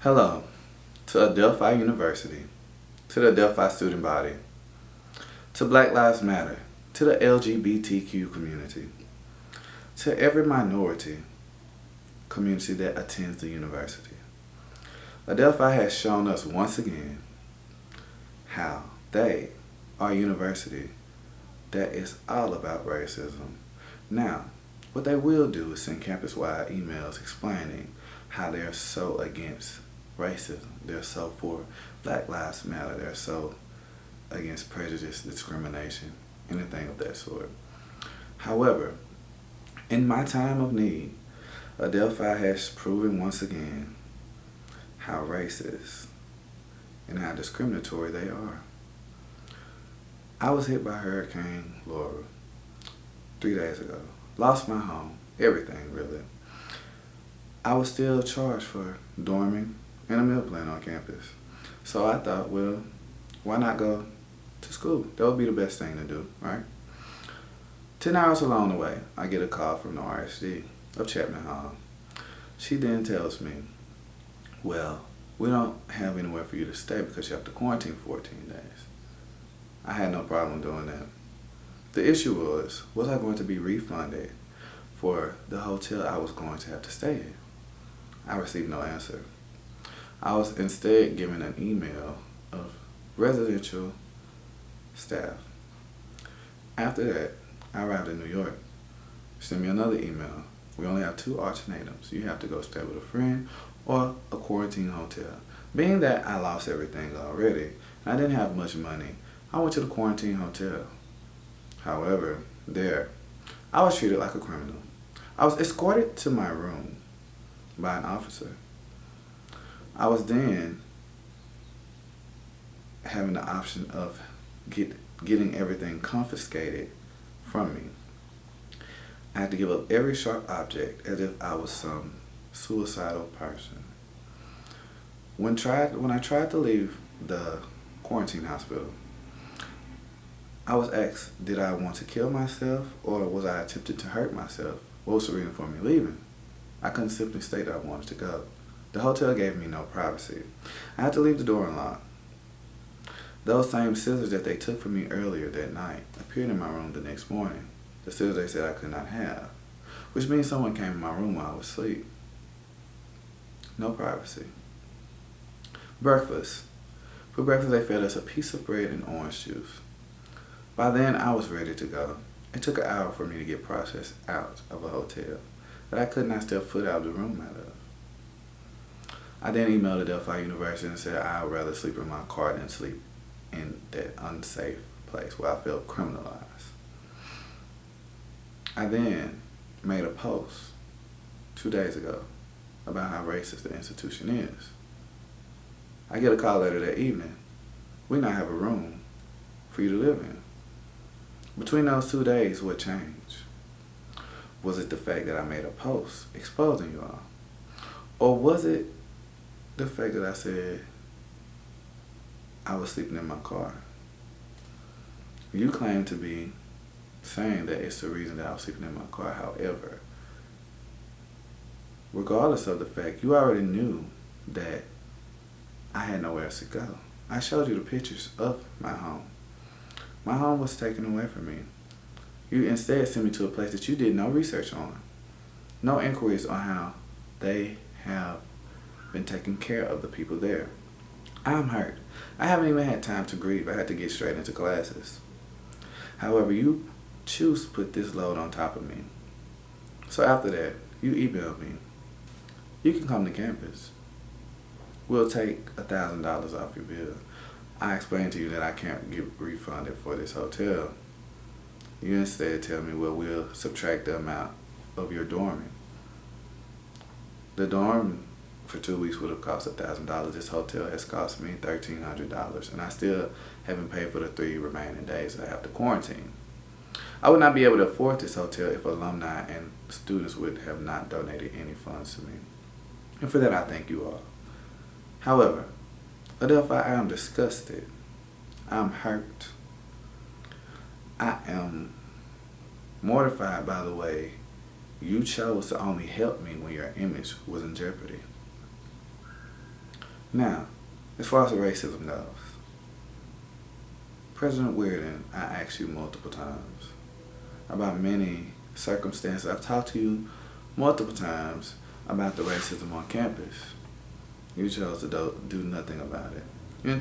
Hello to Adelphi University, to the Adelphi student body, to Black Lives Matter, to the LGBTQ community, to every minority community that attends the university. Adelphi has shown us once again how they are a university that is all about racism. Now, what they will do is send campus-wide emails explaining how they're so against racism. They're so for Black Lives Matter. They're so against prejudice, discrimination, anything of that sort. However, in my time of need, Adelphi has proven once again how racist and how discriminatory they are. I was hit by Hurricane Laura 3 days ago. Lost my home, everything really. I was still charged for dorming and a meal plan on campus. So I thought, well, why not go to school? That would be the best thing to do, right? 10 hours along the way, I get a call from the RSD of Chapman Hall. She then tells me, well, we don't have anywhere for you to stay because you have to quarantine 14 days. I had no problem doing that. The issue was I going to be refunded for the hotel I was going to have to stay in? I received no answer. I was instead given an email of residential staff. After that, I arrived in New York. Sent me another email. We only have 2 alternatives. You have to go stay with a friend or a quarantine hotel. Being that I lost everything already, and I didn't have much money, I went to the quarantine hotel. However, there, I was treated like a criminal. I was escorted to my room by an officer. I was then having the option of getting everything confiscated from me. I had to give up every sharp object as if I was some suicidal person. When I tried to leave the quarantine hospital, I was asked, did I want to kill myself or was I attempting to hurt myself? What was the reason for me leaving? I couldn't simply state that I wanted to go. The hotel gave me no privacy. I had to leave the door unlocked. Those same scissors that they took from me earlier that night appeared in my room the next morning. The scissors they said I could not have, which means someone came in my room while I was asleep. No privacy. Breakfast. For breakfast they fed us a piece of bread and orange juice. By then I was ready to go. It took an hour for me to get processed out of a hotel that I could not step foot out of the room out of. I then emailed Adelphi University and said I would rather sleep in my car than sleep in that unsafe place where I felt criminalized. I then made a post 2 days ago about how racist the institution is. I get a call later that evening. We now have a room for you to live in. Between those 2 days, what changed? Was it the fact that I made a post exposing you all? Or was it the fact that I said I was sleeping in my car? You claim to be saying that it's the reason that I was sleeping in my car. However, regardless of the fact, you already knew that I had nowhere else to go. I showed you the pictures of my home. My home was taken away from me. You instead sent me to a place that you did no research on. No inquiries on how they have been taking care of the people there. I'm hurt. I haven't even had time to grieve. I had to get straight into classes. However, you choose to put this load on top of me. So after that, you emailed me. You can come to campus. We'll take $1,000 off your bill. I explained to you that I can't get refunded for this hotel. You instead tell me, well, we'll subtract the amount of your dorming. The dorm for 2 weeks would have cost $1,000. This hotel has cost me $1,300, and I still haven't paid for the 3 remaining days that I have to quarantine. I would not be able to afford this hotel if alumni and students would have not donated any funds to me. And for that, I thank you all. However, Adelphi, I am disgusted. I'm hurt. I am mortified by the way you chose to only help me when your image was in jeopardy. Now, as far as racism goes, President Weirden, I asked you multiple times about many circumstances. I've talked to you multiple times about the racism on campus. You chose to do nothing about it. You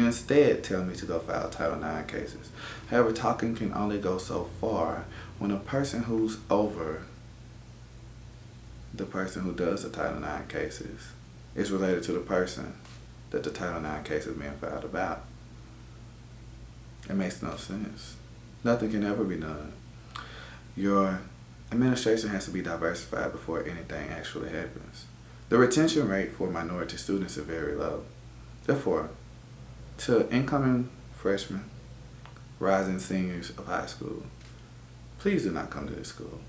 instead tell me to go file Title IX cases. However, talking can only go so far when a person who's over the person who does the Title IX cases is related to the person that the Title IX case is being filed about. It makes no sense. Nothing can ever be done. Your administration has to be diversified before anything actually happens. The retention rate for minority students is very low. Therefore, to incoming freshmen, rising seniors of high school, please do not come to this school.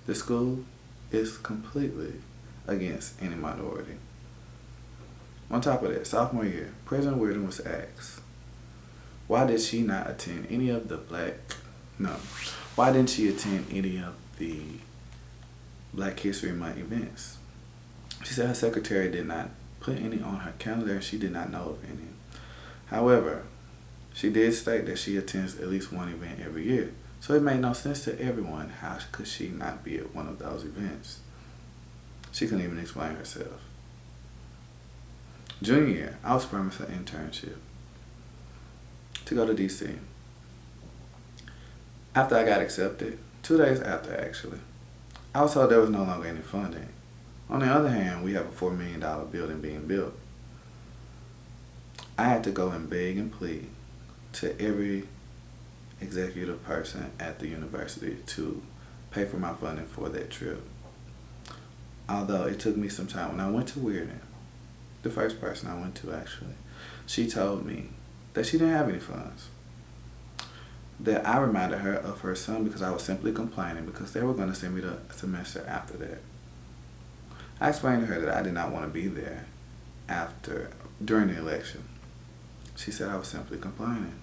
This school is completely against any minority. On top of that, sophomore year, President Weirden was asked, why did she not attend any of the why didn't she attend any of the Black History Month events? She said her secretary did not put any on her calendar and she did not know of any. However, she did state that she attends at least one event every year. So it made no sense to everyone. How could she not be at one of those events? She couldn't even explain herself. Junior year, I was promised an internship to go to DC. After I got accepted, 2 days after actually, I was told there was no longer any funding. On the other hand, we have a $4 million building being built. I had to go and beg and plead to every executive person at the university to pay for my funding for that trip. Although it took me some time. When I went to Weirden, the first person I went to actually, she told me that she didn't have any funds. That I reminded her of her son because I was simply complaining because they were going to send me the semester after that. I explained to her that I did not want to be there during the election. She said I was simply complaining.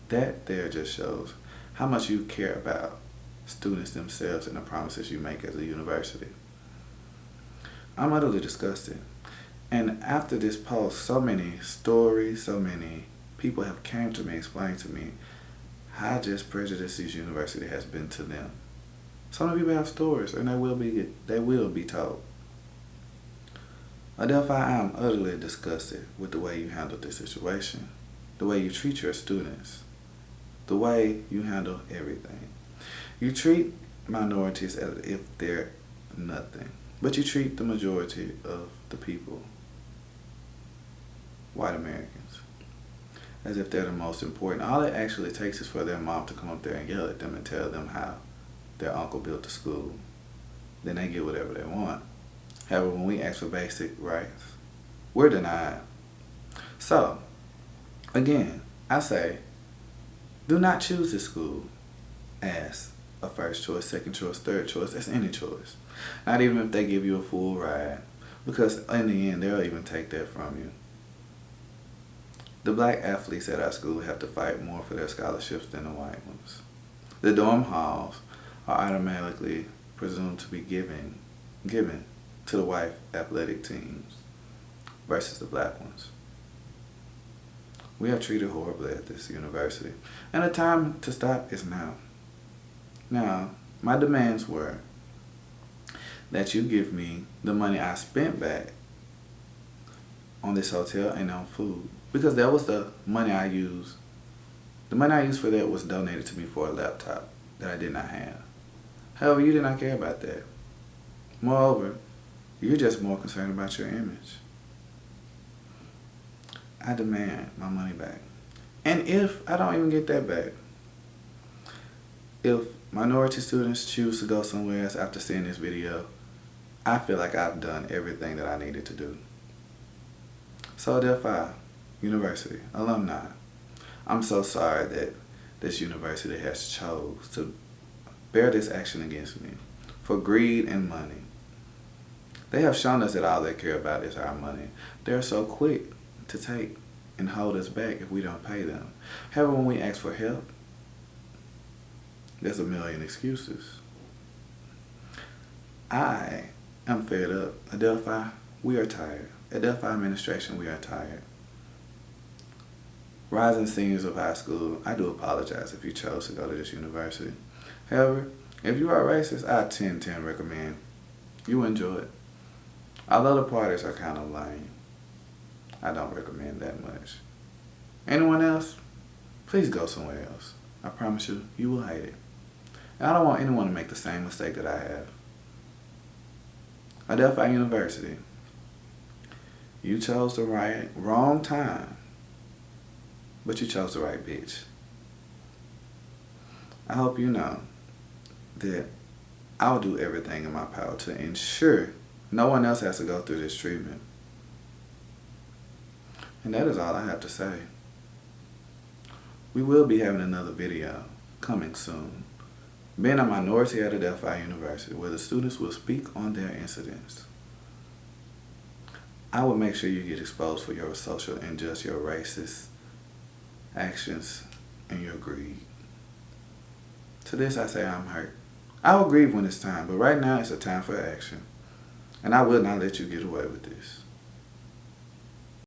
That there just shows how much you care about students themselves and the promises you make as a university. I'm utterly disgusted. And after this post, so many stories, so many people have came to me, explained to me how just prejudiced this university has been to them. So many people have stories, and they will be told. Adelphi, I am utterly disgusted with the way you handled this situation, the way you treat your students, the way you handle everything. You treat minorities as if they're nothing, but you treat the majority of the people, white Americans, as if they're the most important. All it actually takes is for their mom to come up there and yell at them and tell them how their uncle built the school. Then they get whatever they want. However, when we ask for basic rights, we're denied. So, again, I say, do not choose this school as a first choice, second choice, third choice, as any choice. Not even if they give you a full ride, because in the end, they'll even take that from you. The black athletes at our school have to fight more for their scholarships than the white ones. The dorm halls are automatically presumed to be given to the white athletic teams versus the black ones. We are treated horribly at this university, and the time to stop is now. Now, my demands were that you give me the money I spent back on this hotel and on food, because that was the money I used. The money I used for that was donated to me for a laptop that I did not have. However, you did not care about that. Moreover, you're just more concerned about your image. I demand my money back. And if I don't even get that back, if minority students choose to go somewhere else after seeing this video, I feel like I've done everything that I needed to do. So Adelphi University alumni, I'm so sorry that this university has chose to bear this action against me for greed and money. They have shown us that all they care about is our money. They're so quick to take and hold us back if we don't pay them. However, when we ask for help, there's a million excuses. I am fed up. Adelphi, we are tired. Adelphi administration, we are tired. Rising seniors of high school, I do apologize if you chose to go to this university. However, if you are racist, I 10-10 recommend you enjoy it. Although the parties are kind of lame, I don't recommend that much. Anyone else? Please go somewhere else. I promise you, you will hate it. And I don't want anyone to make the same mistake that I have. Adelphi University, you chose the wrong time, but you chose the right bitch. I hope you know that I will do everything in my power to ensure no one else has to go through this treatment. And that is all I have to say. We will be having another video coming soon, being a minority at Adelphi University, where the students will speak on their incidents. I will make sure you get exposed for your social injustice, your racist actions, and your greed. To this I say I'm hurt. I will grieve when it's time, but right now it's a time for action. And I will not let you get away with this.